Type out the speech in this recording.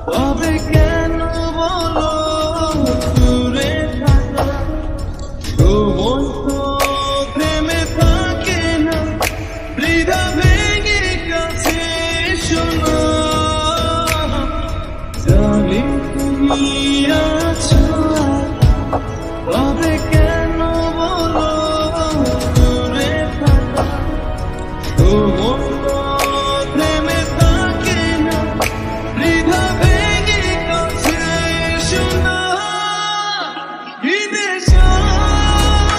তবে কেন বলো দূরে থাকা সময় তো থেমে থাকে না বৃথা ভেঙে কাছে শোনো জানি তুমি